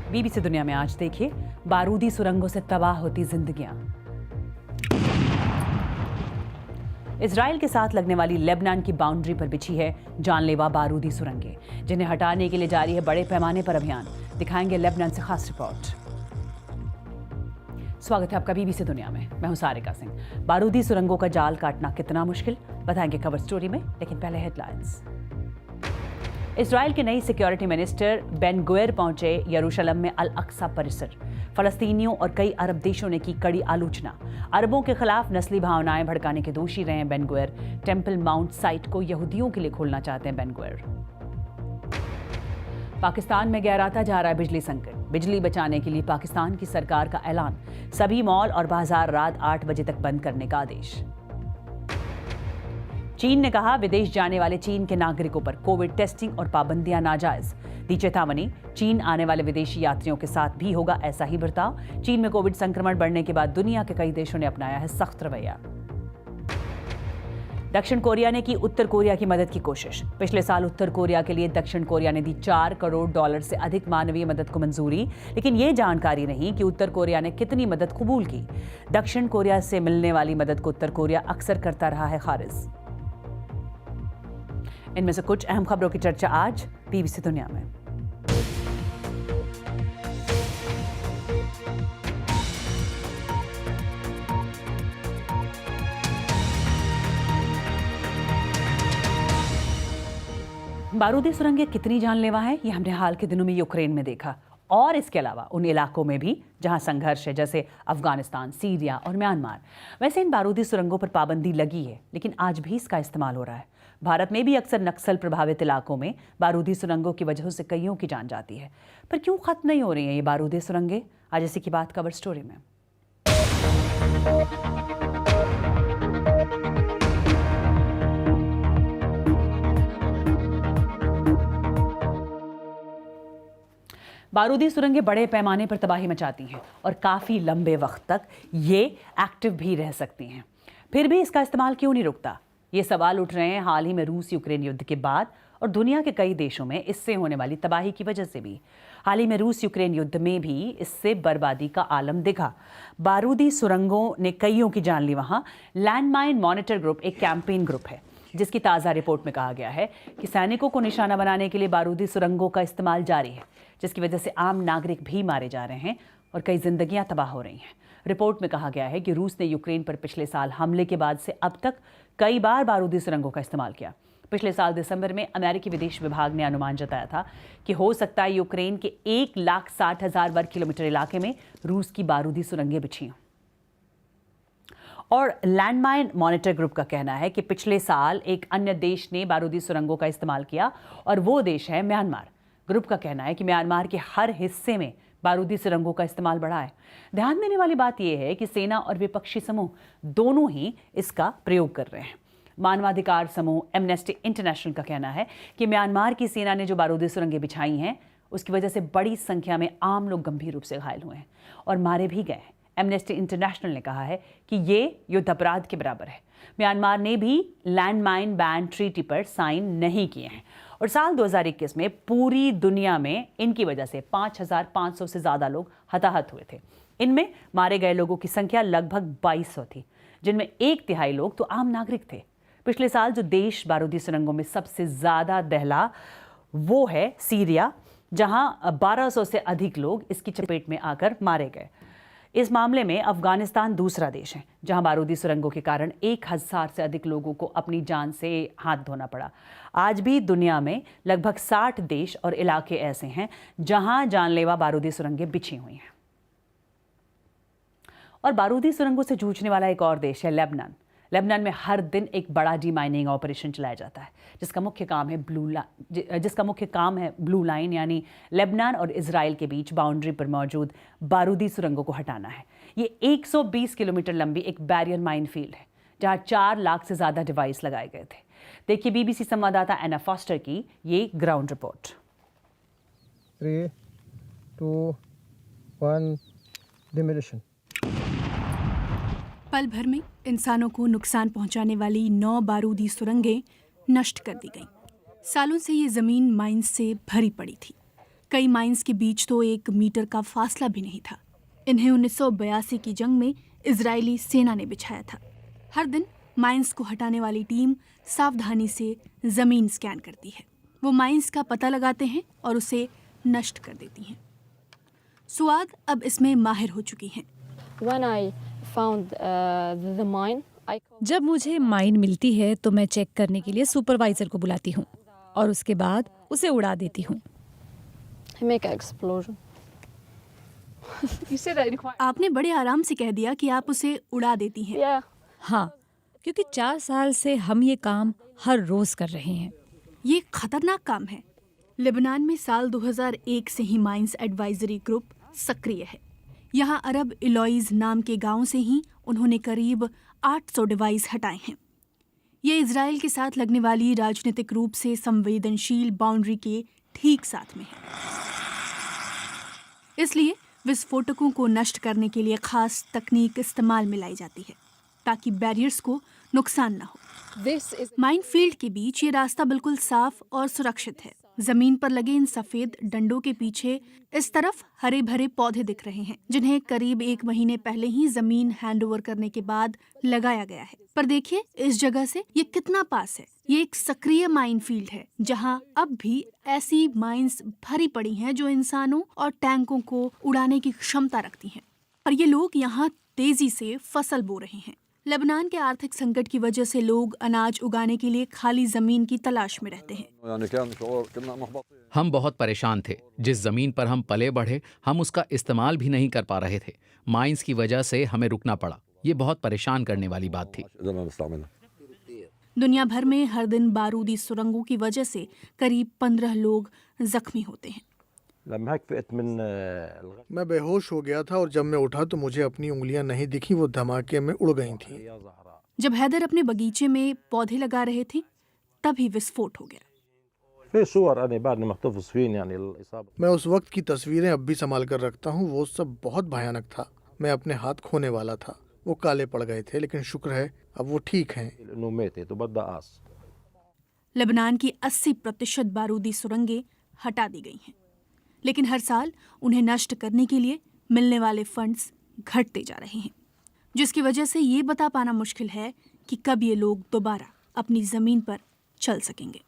BBC दुनिया में आज देखिए, बारूदी सुरंगों से तबाह होती जिंदगियां। इजराइल के साथ लगने वाली लेबनान की बाउंड्री पर बिछी है जानलेवा बारूदी सुरंगें, जिन्हें हटाने के लिए जारी है बड़े पैमाने पर अभियान। दिखाएंगे लेबनान से खास रिपोर्ट। स्वागत है आपका बीबीसी दुनिया में। मैं हूं सारिका सिंह। बारूदी सुरंगों का जाल काटना कितना मुश्किल, बताएंगे कवर स्टोरी में, लेकिन पहले हेडलाइंस। इजराइल के नई सिक्योरिटी मिनिस्टर बेन गुएर पहुंचे यरूशलेम में अल अक्सा परिसर। फलस्तीनियों और कई अरब देशों ने की कड़ी आलोचना। अरबों के खिलाफ नस्ली भावनाएं भड़काने के दोषी रहे हैं बेन गुएर। टेम्पल माउंट साइट को यहूदियों के लिए खोलना चाहते हैं बेन गुएर। पाकिस्तान में गहराता जा रहा है बिजली संकट। बिजली बचाने के लिए पाकिस्तान की सरकार का ऐलान। सभी मॉल और बाजार रात 8 बजे तक बंद करने का आदेश। चीन ने कहा, विदेश जाने वाले चीन के नागरिकों पर कोविड टेस्टिंग और पाबंदियां नाजायज। दी चेतावनी, चीन आने वाले विदेशी यात्रियों के साथ भी होगा ऐसा ही बर्ताव। चीन में कोविड संक्रमण बढ़ने के बाद दुनिया के कई देशों ने अपनाया है सख्त रवैया। दक्षिण कोरिया ने की उत्तर कोरिया की मदद की कोशिश। पिछले साल उत्तर कोरिया के लिए दक्षिण कोरिया ने दी $4 करोड़ से अधिक मानवीय मदद को मंजूरी, लेकिन ये जानकारी नहीं कि उत्तर कोरिया ने कितनी मदद कबूल की। दक्षिण कोरिया से मिलने वाली मदद को उत्तर कोरिया अक्सर करता रहा है खारिज। इनमें से कुछ अहम खबरों की चर्चा आज बीबीसी दुनिया में। बारूदी सुरंगें कितनी जानलेवा हैं, ये हमने हाल के दिनों में यूक्रेन में देखा, और इसके अलावा उन इलाकों में भी जहां संघर्ष है, जैसे अफगानिस्तान, सीरिया और म्यांमार। वैसे इन बारूदी सुरंगों पर पाबंदी लगी है, लेकिन आज भी इसका इस्तेमाल हो रहा है। भारत में भी अक्सर नक्सल प्रभावित इलाकों में बारूदी सुरंगों की वजह से कईयों की जान जाती है। पर क्यों खत्म नहीं हो रही हैं ये बारूदी सुरंगें? आज इसी की बात कवर स्टोरी में। बारूदी सुरंगें बड़े पैमाने पर तबाही मचाती हैं और काफी लंबे वक्त तक ये एक्टिव भी रह सकती हैं। फिर भी इसका इस्तेमाल क्यों नहीं रुकता? ये सवाल उठ रहे हैं हाल ही में रूस यूक्रेन युद्ध के बाद और दुनिया के कई देशों में इससे होने वाली तबाही की वजह से भी। हाल ही में रूस यूक्रेन युद्ध में भी इससे बर्बादी का आलम दिखा। बारूदी सुरंगों ने कईयों की जान ली। वहां लैंडमाइन मॉनिटर ग्रुप एक कैंपेन ग्रुप है, जिसकी ताज़ा रिपोर्ट में कहा गया है कि सैनिकों को निशाना बनाने के लिए बारूदी सुरंगों का इस्तेमाल जारी है, जिसकी वजह से आम नागरिक भी मारे जा रहे हैं और कई जिंदगियां तबाह हो रही हैं। रिपोर्ट में कहा गया है कि रूस ने यूक्रेन पर पिछले साल हमले के बाद से अब तक कई बार बारूदी सुरंगों का इस्तेमाल किया। पिछले साल दिसंबर में अमेरिकी विदेश विभाग ने अनुमान जताया था कि हो सकता है यूक्रेन के 1,60,000 वर्ग किलोमीटर इलाके में रूस की बारूदी सुरंगें बिछी हों। और लैंडमाइन मॉनिटर ग्रुप का कहना है कि पिछले साल एक अन्य देश ने बारूदी सुरंगों का इस्तेमाल किया और वो देश है म्यांमार। ग्रुप का कहना है कि म्यांमार के हर हिस्से में बारूदी सुरंगों का इस्तेमाल बढ़ा है। ध्यान देने वाली बात यह है कि सेना और विपक्षी समूह दोनों ही इसका प्रयोग कर रहे हैं। मानवाधिकार समूह एमनेस्टी इंटरनेशनल का कहना है कि म्यांमार की सेना ने जो बारूदी सुरंगें बिछाई हैं, उसकी वजह से बड़ी संख्या में आम लोग गंभीर रूप से घायल हुए हैं और मारे भी गए हैं। एमनेस्टी इंटरनेशनल ने कहा है कि ये युद्ध अपराध के बराबर है। म्यांमार ने भी लैंडमाइन बैन ट्रीटी पर साइन नहीं किए हैं और साल 2021 में पूरी दुनिया में इनकी वजह से 5,500 से ज़्यादा लोग हताहत हुए थे। इनमें मारे गए लोगों की संख्या लगभग 2200 थी, जिनमें 1/3 लोग तो आम नागरिक थे। पिछले साल जो देश बारूदी सुरंगों में सबसे ज़्यादा दहला वो है सीरिया, जहां 1200 से अधिक लोग इसकी चपेट में आकर मारे गए। इस मामले में अफगानिस्तान दूसरा देश है जहां बारूदी सुरंगों के कारण 1000 से अधिक लोगों को अपनी जान से हाथ धोना पड़ा। आज भी दुनिया में लगभग 60 देश और इलाके ऐसे हैं जहां जानलेवा बारूदी सुरंगें बिछी हुई हैं। और बारूदी सुरंगों से जूझने वाला एक और देश है लेबनान। लेबनान में हर दिन एक बड़ा डीमाइनिंग ऑपरेशन चलाया जाता है, जिसका मुख्य काम है ब्लू लाइन, यानी लेबनान और इजराइल के बीच बाउंड्री पर मौजूद बारूदी सुरंगों को हटाना है। ये 120 किलोमीटर लंबी एक बैरियर माइन फील्ड है, जहां 4 लाख से ज्यादा डिवाइस लगाए गए थे। देखिए बीबीसी संवाददाता एना फॉस्टर की ये ग्राउंड रिपोर्ट। 3, 2, 1 डिमोलिशन। पल भर में इंसानों को नुकसान पहुंचाने वाली 9 बारूदी सुरंगें नष्ट कर दी गईं। सालों से ये ज़मीन माइंस से भरी पड़ी थी। कई माइंस के बीच तो 1 मीटर का फासला भी नहीं था। इन्हें 1982 की जंग में इजरायली सेना ने बिछाया था। हर दिन माइंस को हटाने वाली टीम सावधानी से ज़मीन स्कैन करती है। वो माइंस का पता लगाते हैं और उसे नष्ट कर देती हैं। सुआद अब इसमें माहिर हो चुकी हैं। When I found the mine, I जब मुझे माइन मिलती है तो मैं चेक करने के लिए सुपरवाइजर को बुलाती हूँ और उसके बाद उसे उड़ा देती हूँ। make an explosion. आपने बड़े आराम से कह दिया कि आप उसे उड़ा देती हैं। Yeah. हाँ, क्योंकि 4 साल से हम ये काम हर रोज कर रहे हैं। ये खतरनाक काम है। लेबनान में साल 2001 से ही माइंस एडवाइजरी ग्रुप सक्रिय है। यहाँ अरब इलॉइज नाम के गांव से ही उन्होंने करीब 800 डिवाइस हटाए हैं। ये इजराइल के साथ लगने वाली राजनीतिक रूप से संवेदनशील बाउंड्री के ठीक साथ में है। इसलिए विस्फोटकों को नष्ट करने के लिए खास तकनीक इस्तेमाल में लाई जाती है ताकि बैरियर्स को नुकसान ना हो। माइनफील्ड के बीच ये रास्ता बिल्कुल साफ और सुरक्षित है। जमीन पर लगे इन सफेद डंडों के पीछे इस तरफ हरे भरे पौधे दिख रहे हैं, जिन्हें करीब 1 महीने पहले ही जमीन हैंडओवर करने के बाद लगाया गया है। पर देखिए इस जगह से ये कितना पास है। ये एक सक्रिय माइनफील्ड है जहां अब भी ऐसी माइंस भरी पड़ी हैं जो इंसानों और टैंकों को उड़ाने की क्षमता रखती हैं। और ये लोग यहाँ तेजी से फसल बो रहे हैं। लेबनान के आर्थिक संकट की वजह से लोग अनाज उगाने के लिए खाली जमीन की तलाश में रहते हैं। हम बहुत परेशान थे। जिस जमीन पर हम पले बढ़े हम उसका इस्तेमाल भी नहीं कर पा रहे थे। माइंस की वजह से हमें रुकना पड़ा। ये बहुत परेशान करने वाली बात थी। दुनिया भर में हर दिन बारूदी सुरंगों की वजह से करीब 15 लोग जख्मी होते हैं। मैं बेहोश हो गया था और जब मैं उठा तो मुझे अपनी उंगलियां नहीं दिखी, वो धमाके में उड़ गई थीं। जब हैदर अपने बगीचे में पौधे लगा रहे थे तभी विस्फोट हो गया। मैं उस वक्त की तस्वीरें अब भी संभाल कर रखता हूँ। वो सब बहुत भयानक था। मैं अपने हाथ खोने वाला था। वो काले पड़ गए थे, लेकिन शुक्र है अब वो ठीक हैं। लेबनान की 80% बारूदी सुरंगें हटा दी गई हैं, लेकिन हर साल उन्हें नष्ट करने के लिए मिलने वाले फंड्स घटते जा रहे हैं, जिसकी वजह से ये बता पाना मुश्किल है कि कब ये लोग दोबारा अपनी जमीन पर चल सकेंगे।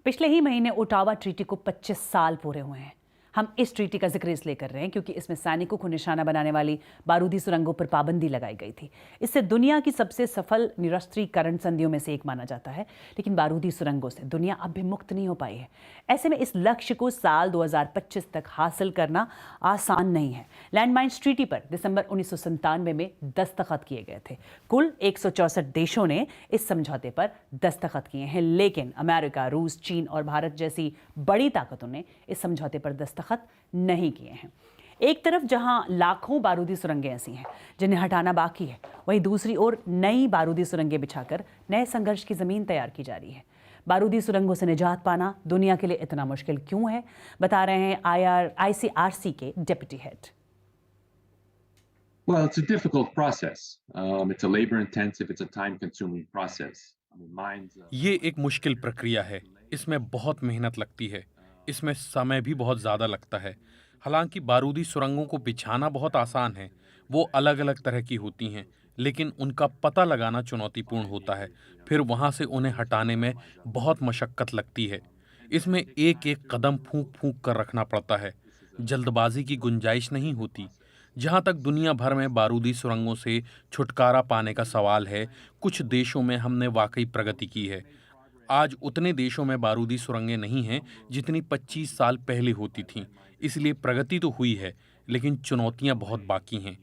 पिछले ही महीने ओटावा ट्रीटी को 25 साल पूरे हुए हैं। हम इस ट्रीटी का जिक्र इसलिए कर रहे हैं क्योंकि इसमें सैनिकों को निशाना बनाने वाली बारूदी सुरंगों पर पाबंदी लगाई गई थी। इससे दुनिया की सबसे सफल निरस्त्रीकरण संधियों में से एक माना जाता है, लेकिन बारूदी सुरंगों से दुनिया अब भी मुक्त नहीं हो पाई है। ऐसे में इस लक्ष्य को साल 2025 तक हासिल करना आसान नहीं है। लैंडमाइंस ट्रीटी पर दिसंबर 1997 में दस्तखत किए गए थे। कुल 164 देशों ने इस समझौते पर दस्तखत किए हैं, लेकिन अमेरिका, रूस, चीन और भारत जैसी बड़ी ताकतों ने इस समझौते पर दस्तखत नहीं किए हैं। एक तरफ जहां लाखों बारूदी सुरंगें ऐसी हैं जिन्हें हटाना बाकी है, वहीं दूसरी ओर नई बारूदी सुरंगें बिछाकर नए संघर्ष की जमीन तैयार की जा रही है। बारूदी सुरंगों से निजात पाना दुनिया के लिए इतना मुश्किल क्यों है, बता रहे हैं ICRC के deputy head. Well, it's a difficult process. It's a labor-intensive, it's a time-consuming process. ये एक मुश्किल प्रक्रिया है। इसमें बहुत मेहनत लगती है। इसमें समय भी बहुत ज़्यादा लगता है। हालांकि बारूदी सुरंगों को बिछाना बहुत आसान है। वो अलग अलग तरह की होती हैं, लेकिन उनका पता लगाना चुनौतीपूर्ण होता है। फिर वहाँ से उन्हें हटाने में बहुत मशक्क़त लगती है। इसमें एक एक कदम फूंक फूंक कर रखना पड़ता है। जल्दबाजी की गुंजाइश नहीं होती। जहाँ तक दुनिया भर में बारूदी सुरंगों से छुटकारा पाने का सवाल है, कुछ देशों में हमने वाकई प्रगति की है। आज उतने देशों में बारूदी सुरंगें नहीं हैं जितनी 25 साल पहले होती थीं। इसलिए प्रगति तो हुई है, लेकिन चुनौतियां बहुत बाकी हैं।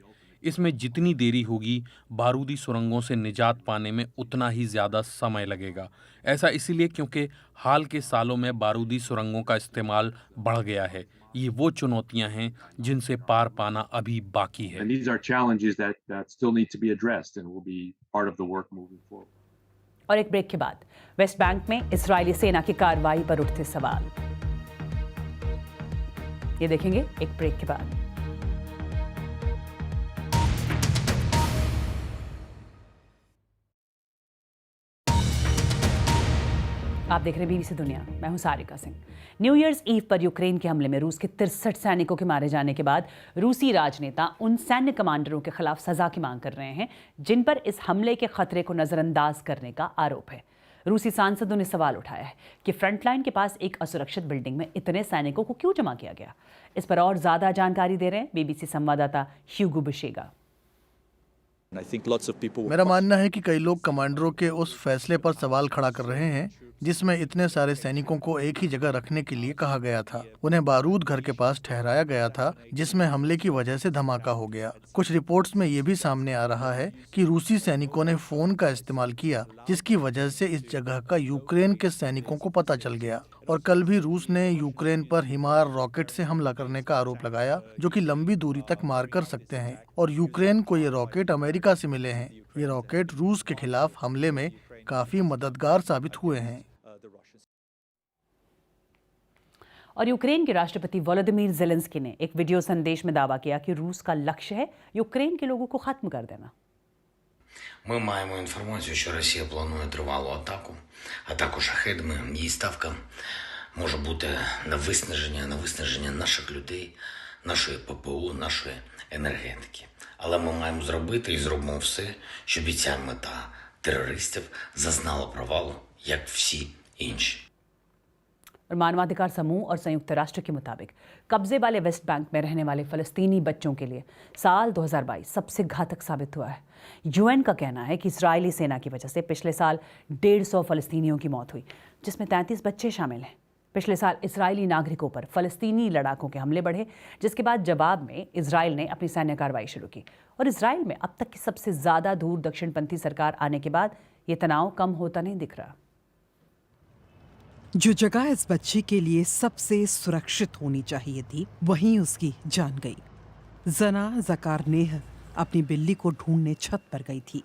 इसमें जितनी देरी होगी, बारूदी सुरंगों से निजात पाने में उतना ही ज़्यादा समय लगेगा। ऐसा इसलिए क्योंकि हाल के सालों में बारूदी सुरंगों का इस्तेमाल बढ़ गया है। ये वो चुनौतियां हैं जिनसे पार पाना अभी बाकी है। And these are challenges that still need to be addressed and will be part of the work moving forward. और एक ब्रेक के बाद वेस्ट बैंक में इस्राएली सेना की कार्रवाई पर उठते सवाल, ये देखेंगे एक ब्रेक के बाद। आप देख रहे हैं बीबीसी दुनिया, मैं हूं Sarika Singh. New Year's Eve पर यूक्रेन के हमले में रूस के 63 सैनिकों के मारे जाने के बाद रूसी राजनेता उन सैन्य कमांडरों के खिलाफ सजा की मांग कर रहे हैं जिन पर इस हमले के खतरे को नजरअंदाज करने का आरोप है। रूसी सांसदों ने सवाल उठाया है कि फ्रंटलाइन के पास एक असुरक्षित बिल्डिंग में इतने सैनिकों को क्यों जमा किया गया। इस पर और ज्यादा जानकारी दे रहे हैं बीबीसी संवाददाता ह्यूगो बुशेगा। मेरा मानना है कि कई लोग कमांडरों के उस फैसले पर सवाल खड़ा कर रहे हैं जिसमें इतने सारे सैनिकों को एक ही जगह रखने के लिए कहा गया था। उन्हें बारूद घर के पास ठहराया गया था जिसमें हमले की वजह से धमाका हो गया। कुछ रिपोर्ट्स में ये भी सामने आ रहा है कि रूसी सैनिकों ने फोन का इस्तेमाल किया जिसकी वजह से इस जगह का यूक्रेन के सैनिकों को पता चल गया। और कल भी रूस ने यूक्रेन पर हिमार रॉकेट से हमला करने का आरोप लगाया जो कि लंबी दूरी तक मार कर सकते हैं। और यूक्रेन को ये रॉकेट अमेरिका से मिले हैं। ये रॉकेट रूस के खिलाफ हमले में काफी मददगार साबित हुए हैं। और यूक्रेन के राष्ट्रपति वोलोदिमीर ज़ेलेंस्की ने एक वीडियो संदेश में दावा किया कि रूस का लक्ष्य है यूक्रेन के लोगों को खत्म कर देना। Ми маємо інформацію, що Росія планує тривалу атаку, атаку шахедами. Її ставка може бути на виснаження наших людей, нашої ППО, нашої енергетики. Але ми маємо зробити і зробимо все, щоб і ця мета терористів зазнала провалу, як всі інші. और मानवाधिकार समूह और संयुक्त राष्ट्र के मुताबिक कब्जे वाले वेस्ट बैंक में रहने वाले फलस्तीनी बच्चों के लिए साल 2022 सबसे घातक साबित हुआ है। यूएन का कहना है कि इजरायली सेना की वजह से पिछले साल 150 फलस्तीनियों की मौत हुई जिसमें 33 बच्चे शामिल हैं। पिछले साल इजरायली नागरिकों पर फलस्तीनी लड़ाकों के हमले बढ़े जिसके बाद जवाब में इजराइल ने अपनी सैन्य कार्रवाई शुरू की। और इजराइल में अब तक की सबसे ज़्यादा दूर दक्षिणपंथी सरकार आने के बाद ये तनाव कम होता नहीं दिख रहा। जो जगह इस बच्ची के लिए सबसे सुरक्षित होनी चाहिए थी वहीं उसकी जान गई। जना ज़कारनेह अपनी बिल्ली को ढूंढने छत पर गई थी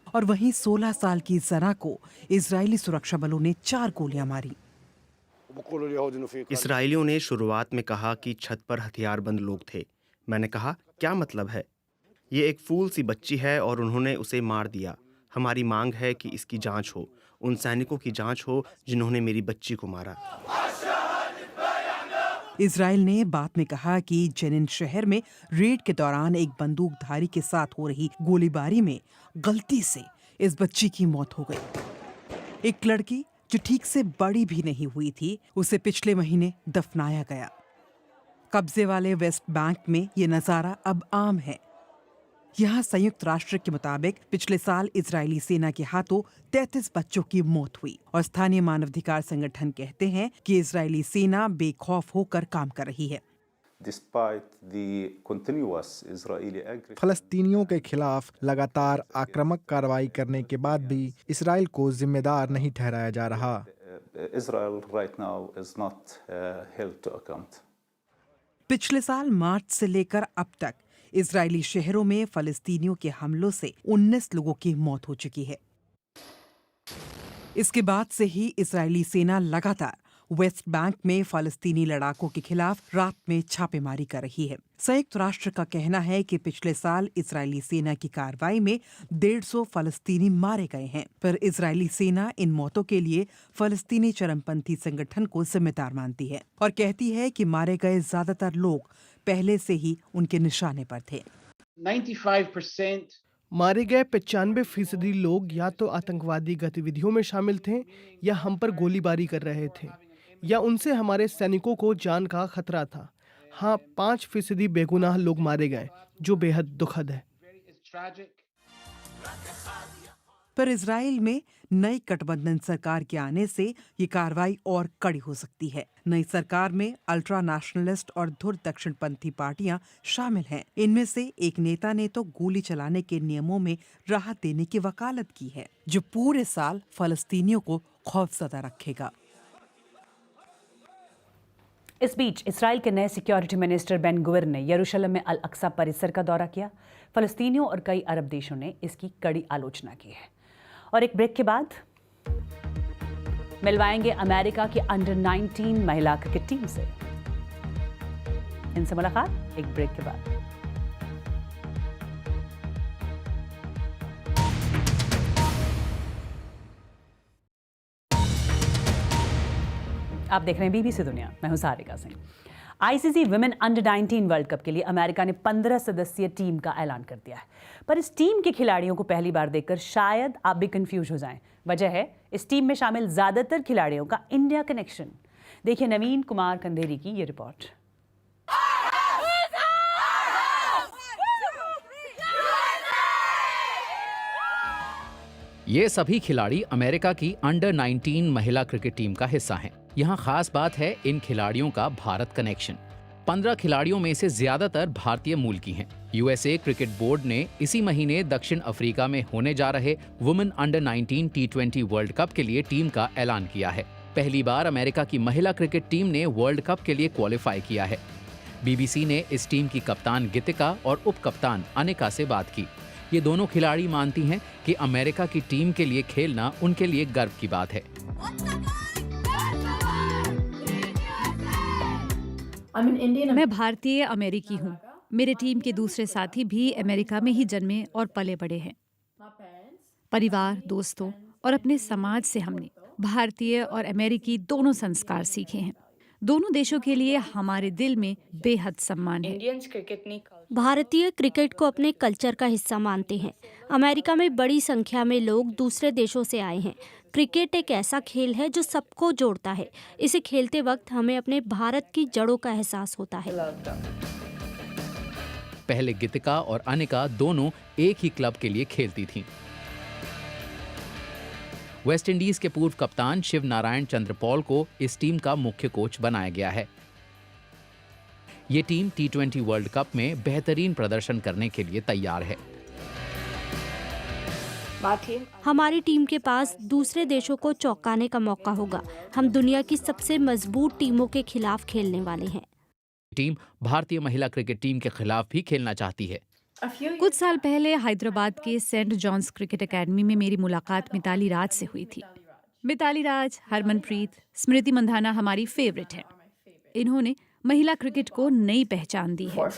और वहीं 16 साल की जना को इजरायली सुरक्षा बलों ने 4 गोलियां मारी। इसराइलियों ने शुरुआत में कहा कि छत पर हथियारबंद लोग थे। मैंने कहा क्या मतलब है? ये एक फूल सी बच्ची है और उन्होंने उसे मार दिया। हमारी मांग है कि इसकी जांच हो, उन सैनिकों की जांच हो जिन्होंने मेरी बच्ची को मारा। इजराइल ने बाद में कहा कि जेनिन शहर में रेड के दौरान एक बंदूकधारी के साथ हो रही गोलीबारी में गलती से इस बच्ची की मौत हो गई। एक लड़की जो ठीक से बड़ी भी नहीं हुई थी उसे पिछले महीने दफनाया गया। कब्जे वाले वेस्ट बैंक में ये नजारा अब आम है। यहाँ संयुक्त राष्ट्र के मुताबिक पिछले साल इजरायली सेना के हाथों 33 बच्चों की मौत हुई और स्थानीय मानवाधिकार संगठन कहते हैं कि इजरायली सेना बेखौफ होकर काम कर रही है। फलस्तीनियों के खिलाफ लगातार आक्रामक कार्रवाई करने के बाद भी इसराइल को जिम्मेदार नहीं ठहराया जा रहा। पिछले साल मार्च से लेकर अब तक इजरायली शहरों में फलस्तीनियों के हमलों से 19 लोगों की मौत हो चुकी है। इसके बाद से ही इजरायली सेना लगातार वेस्ट बैंक में फलस्तीनी लड़ाकों के खिलाफ रात में छापेमारी कर रही है। संयुक्त राष्ट्र का कहना है कि पिछले साल इजरायली सेना की कार्रवाई में 150 फलस्तीनी मारे गए हैं, पर इजरायली सेना इन मौतों के लिए फलस्तीनी चरमपंथी संगठन को जिम्मेदार मानती है और कहती है कि मारे गए ज्यादातर लोग पहले से ही उनके निशाने पर थे। 95% मारे गए 95% लोग या तो आतंकवादी गतिविधियों में शामिल थे या हम पर गोलीबारी कर रहे थे या उनसे हमारे सैनिकों को जान का खतरा था। हाँ, 5% बेगुनाह लोग मारे गए जो बेहद दुखद है। पर इजराइल में नई गठबंधन सरकार के आने से ये कार्रवाई और कड़ी हो सकती है। नई सरकार में अल्ट्रा नेशनलिस्ट और धुर दक्षिणपंथी पार्टियां शामिल हैं। इनमें से एक नेता ने तो गोली चलाने के नियमों में राहत देने की वकालत की है जो पूरे साल फलस्तीनियों को खौफजदा रखेगा। इस बीच इसराइल के नए सिक्योरिटी मिनिस्टर बेन गुविर ने यरूशलेम में अल अक्सा परिसर का दौरा किया। फलस्तीनियों और कई अरब देशों ने इसकी कड़ी आलोचना की है। और एक ब्रेक के बाद मिलवाएंगे अमेरिका की अंडर 19 महिला क्रिकेट टीम से। इनसे मुलाकात एक ब्रेक के बाद। आप देख रहे हैं बीबीसी दुनिया, मैं हूं Sarika Singh. ICC women under 19 world cup के लिए अमेरिका ने 15 सदस्यीय टीम का ऐलान कर दिया है। पर इस टीम के खिलाड़ियों को पहली बार देखकर शायद आप भी कंफ्यूज हो जाएं। वजह है इस टीम में शामिल ज्यादातर खिलाड़ियों का इंडिया कनेक्शन। देखिए नवीन कुमार कंदेरी की ये रिपोर्ट। ये सभी खिलाड़ी अमेरिका की अंडर 19 महिला क्रिकेट टीम का हिस्सा हैं। यहाँ खास बात है इन खिलाड़ियों का भारत कनेक्शन। 15 खिलाड़ियों में से ज्यादातर भारतीय मूल की हैं। यूएसए क्रिकेट बोर्ड ने इसी महीने दक्षिण अफ्रीका में होने जा रहे women under 19 T20 world cup के लिए टीम का ऐलान किया है। पहली बार अमेरिका की महिला क्रिकेट टीम ने वर्ल्ड कप के लिए क्वालिफाई किया है। बीबीसी ने इस टीम की कप्तान गीतिका और उप कप्तान अनिका से बात की। ये दोनों खिलाड़ी मानती हैं कि अमेरिका की टीम के लिए खेलना उनके लिए गर्व की बात है। मैं भारतीय अमेरिकी हूँ। मेरे टीम के दूसरे साथी भी अमेरिका में ही जन्मे और पले बड़े हैं। परिवार, दोस्तों और अपने समाज से हमने भारतीय और अमेरिकी दोनों संस्कार सीखे हैं। दोनों देशों के लिए हमारे दिल में बेहद सम्मान है। भारतीय क्रिकेट को अपने कल्चर का हिस्सा मानते हैं। अमेरिका में बड़ी संख्या में लोग दूसरे देशों से आए हैं। क्रिकेट एक ऐसा खेल है जो सबको जोड़ता है। इसे खेलते वक्त हमें अपने भारत की जड़ों का एहसास होता है। पहले गीतिका और अनिका दोनों एक ही क्लब के लिए खेलती थीं। वेस्ट इंडीज के पूर्व कप्तान शिव नारायण चंद्रपॉल को इस टीम का मुख्य कोच बनाया गया है। ये टीम T20 वर्ल्ड कप में बेहतरीन प्रदर्शन करने के लिए तैयार है। हमारी टीम के पास दूसरे देशों को चौंकाने का मौका होगा। हम दुनिया की सबसे मजबूत टीमों के खिलाफ खेलने वाले हैं। टीम भारतीय महिला क्रिकेट टीम के खिलाफ भी खेलना चाहती है। कुछ साल पहले हैदराबाद के सेंट जॉन्स क्रिकेट एकेडमी में मेरी मुलाकात मिताली राज से हुई थी। मिताली राज, हरमनप्रीत, स्मृति मंधाना हमारी फेवरेट हैं। इन्होंने महिला क्रिकेट को नई पहचान दी है।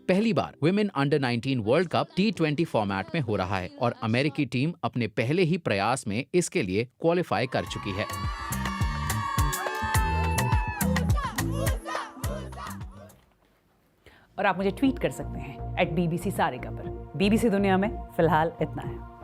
पहली बार women under 19 world cup T20 format में हो रहा है और अमेरिकी टीम अपने पहले ही प्रयास में इसके लिए क्वालिफाई कर चुकी है। और आप मुझे ट्वीट कर सकते हैं @BBC सारिका पर। बीबीसी दुनिया में फिलहाल इतना है।